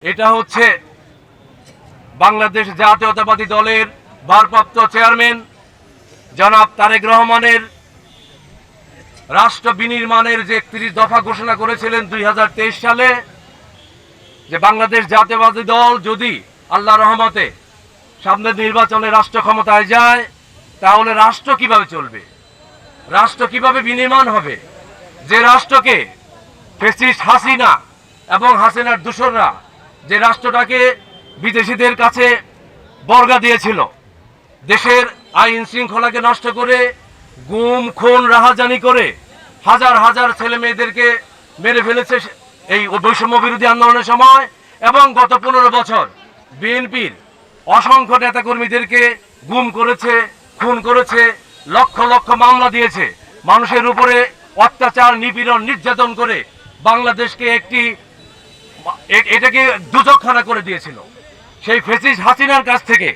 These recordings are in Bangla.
এটা হচ্ছে বাংলাদেশ জাতীয়তাবাদী দলের ভারপ্রাপ্ত চেয়ারম্যান জনাব তারেক রহমানের রাষ্ট্র বিনির্মাণের যে 31 দফা ঘোষণা করেছিলেন 2023 সালে, যে বাংলাদেশ জাতীয়তাবাদী দল যদি আল্লাহর রহমতে সামনের নির্বাচনে রাষ্ট্র ক্ষমতায় যায়, তাহলে রাষ্ট্র কিভাবে চলবে, রাষ্ট্র কিভাবে বিনির্মাণ হবে, যে রাষ্ট্রকে ফ্যাসিস্ট হাসিনা এবং হাসিনার দূষররা যে রাষ্ট্রটাকে বিদেশিদের কাছে বর্গা দিয়েছিল, দেশের আইন শৃঙ্খলাকে নষ্ট করে গুম খুন রাহাজানি করে হাজার হাজার ছেলে মেয়েদেরকে মেরে ফেলেছে এই বৈষম্য বিরোধী আন্দোলনের সময়, এবং গত 15 বছর বিএনপির অসংখ্য নেতাকর্মীদেরকে গুম করেছে, খুন করেছে, লক্ষ লক্ষ মামলা দিয়েছে, মানুষের উপরে অত্যাচার নিপীড়ন নির্যাতন করে বাংলাদেশকে এটাকে দুজকখানা করে দিয়েছিল। সেই ফ্যাসিস্ট হাসিনার কাছ থেকে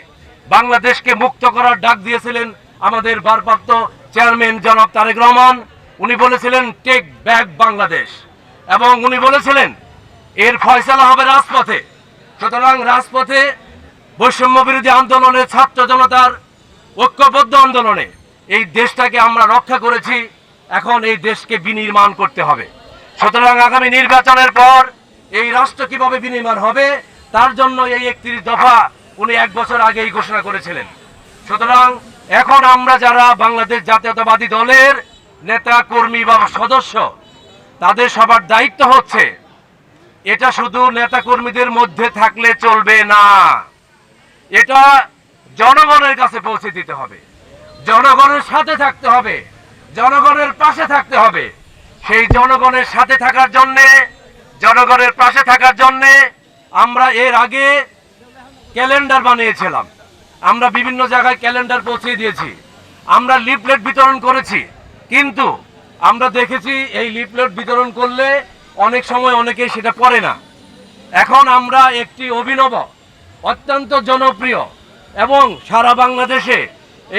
বাংলাদেশকে মুক্ত করার ডাক দিয়েছিলেন আমাদের ভারপ্রাপ্ত চেয়ারম্যান জনাব তারেক রহমান। উনি বলেছিলেন টেক ব্যাক বাংলাদেশ, এবং উনি বলেছিলেন এর ফয়সালা হবে রাজপথে। সুতরাং রাজপথে বৈষম্য বিরোধী আন্দোলনে, ছাত্র জনতার ঐক্যবদ্ধ আন্দোলনে এই দেশটাকে আমরা রক্ষা করেছি, এখন এই দেশকে বিনির্মাণ করতে হবে। সুতরাং আগামী নির্বাচনের পর এই রাষ্ট্র কিভাবে বিনির্মাণ হবে, তার জন্য এই 31 দফা উনি 1 বছর আগেই ঘোষণা করেছিলেন। সুতরাং এখন আমরা যারা বাংলাদেশ জাতীয়তাবাদী দলের নেতা কর্মী বা সদস্য, তাদের সবার দায়িত্ব হচ্ছে এটা শুধু নেতা কর্মীদের মধ্যে থাকলে চলবে না, এটা জনগণের কাছে পৌঁছে দিতে হবে, জনগণের সাথে থাকতে হবে, জনগণের পাশে থাকতে হবে। সেই জনগণের সাথে থাকার জন্যে, জনগণের পাশে থাকার জন্যে আমরা এর আগে ক্যালেন্ডার বানিয়েছিলাম, আমরা বিভিন্ন জায়গায় ক্যালেন্ডার পৌঁছে দিয়েছি, আমরা লিফলেট বিতরণ করেছি, কিন্তু আমরা দেখেছি এই লিফলেট বিতরণ করলে অনেক সময় অনেকেই সেটা পড়ে না। এখন আমরা একটি অভিনব, অত্যন্ত জনপ্রিয় এবং সারা বাংলাদেশে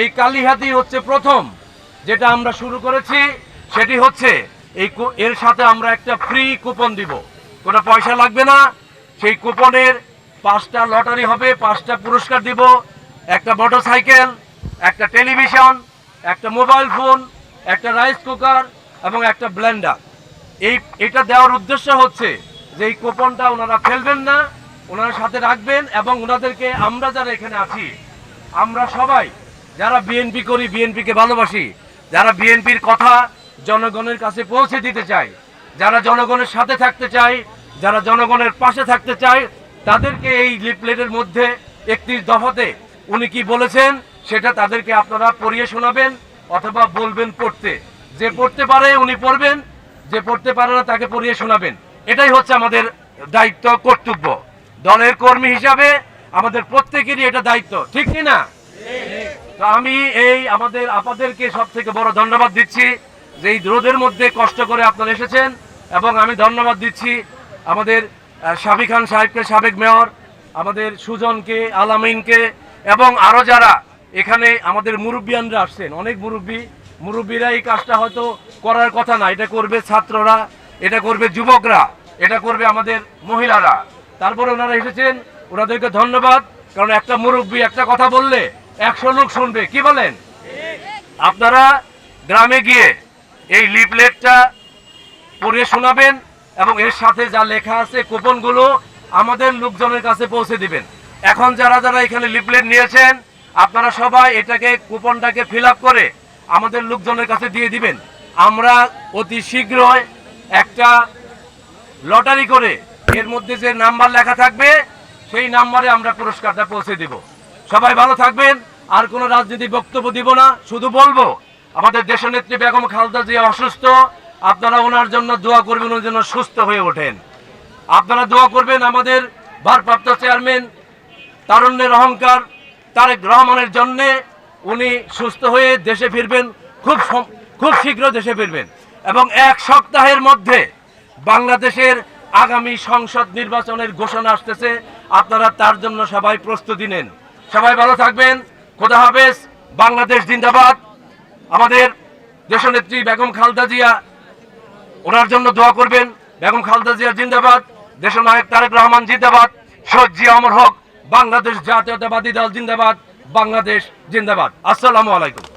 এই কালিহাতি হচ্ছে প্রথম যেটা আমরা শুরু করেছি, সেটি হচ্ছে এর সাথে আমরা একটা ফ্রি কুপন দিব, কোনো পয়সা লাগবে না। সেই কুপনের 5টা লটারি হবে, 5টা পুরস্কার দিব, একটা মোটরসাইকেল, একটা টেলিভিশন, একটা মোবাইল ফোন, একটা রাইস কুকার এবং একটা ব্লেন্ডার। এটা দেওয়ার উদ্দেশ্য হচ্ছে যে এই কুপনটা ওনারা ফেলবেন না, ওনারা সাথে রাখবেন, এবং ওনাদেরকে আমরা যারা এখানে আছি, আমরা সবাই যারা বিএনপি করি, বিএনপিকে ভালোবাসি, যারা বিএনপির কথা জনগণের কাছে পৌঁছে দিতে চাই, যারা জনগণের সাথে থাকতে চাই, যারা জনগণের পাশে থাকতে চাই, তাদেরকে এই লিফলেটের মধ্যে 31 দফাতে উনি কি বলেছেন সেটা তাদেরকে আপনারা পড়িয়ে শোনাবেন অথবা বলবেন পড়তে। যে পড়তে পারে উনি পড়বেন, যে পড়তে পারে না তাকে পড়িয়ে শোনাবেন। এটাই হচ্ছে আমাদের দায়িত্ব, কর্তব্য। দলের কর্মী হিসাবে আমাদের প্রত্যেকেরই এটা দায়িত্ব, ঠিক কি না? তো আমি আমাদের আপনাদেরকে সব থেকে বড় ধন্যবাদ দিচ্ছি যে এই রোদের মধ্যে কষ্ট করে আপনারা এসেছেন, এবং আমি ধন্যবাদ দিচ্ছি আমাদের শাফি খান সাহেবকে, সাবেক মেয়র, আমাদের সুজনকে, আলামিনকে, এবং আরও যারা এখানে আমাদের মুরব্বিয়ানরা আসছেন, অনেক মুরব্বীরা এই কাজটা হয়তো করার কথা না, এটা করবে ছাত্ররা, এটা করবে যুবকরা, এটা করবে আমাদের মহিলারা, তারপরে ওনারা এসেছেন, ওনাদেরকে ধন্যবাদ। কারণ একটা মুরব্বী একটা কথা বললে 100 লোক শুনবে, কি বলেন? আপনারা গ্রামে গিয়ে এই লিফলেটটা পড়ে শোনাবেন, এবং এর সাথে যা লেখা আছে কুপনগুলো আমাদের লোকজনের কাছে পৌঁছে দিবেন। এখন যারা যারা এখানে লিফলেট নিয়েছেন, আপনারা সবাই এটাকে কুপনটাকে ফিল আপ করে আমাদের লোকজনের কাছে দিয়ে দিবেন। আমরা অতি শীঘ্রই একটা লটারি করে এর মধ্যে যে নাম্বার লেখা থাকবে সেই নাম্বারে আমরা পুরস্কারটা পৌঁছে দিব। সবাই ভালো থাকবেন। আর কোনো রাজনীতি বক্তব্য দিব না, শুধু বলবো আমাদের দেশনেত্রী বেগম খালেদা জিয়া অসুস্থ, আপনারা ওনার জন্য দোয়া করবেন, ওনার জন্য সুস্থ হয়ে ওঠেন। আপনারা দোয়া করবেন আমাদের ভারপ্রাপ্ত চেয়ারম্যান তারুণ্যের অহংকার তারেক রহমানের জন্যে, উনি সুস্থ হয়ে দেশে ফিরবেন, খুব শীঘ্র দেশে ফিরবেন, এবং 1 সপ্তাহের মধ্যে বাংলাদেশের আগামী সংসদ নির্বাচনের ঘোষণা আসতেছে। আপনারা তার জন্য সবাই প্রস্তুতি নেন। সবাই ভালো থাকবেন। খোদা হাফেজ। বাংলাদেশ জিন্দাবাদ। আমাদের দেশনেত্রী বেগম খালেদা জিয়া, ওনার জন্য দোয়া করবেন। বেগম খালেদা জিয়া জিন্দাবাদ। দেশনায়ক তারেক রহমান জিন্দাবাদ, শহীদ জিয়া অমর হোক, বাংলাদেশ জাতীয়তাবাদী দল জিন্দাবাদ, বাংলাদেশ জিন্দাবাদ। আসসালামু আলাইকুম।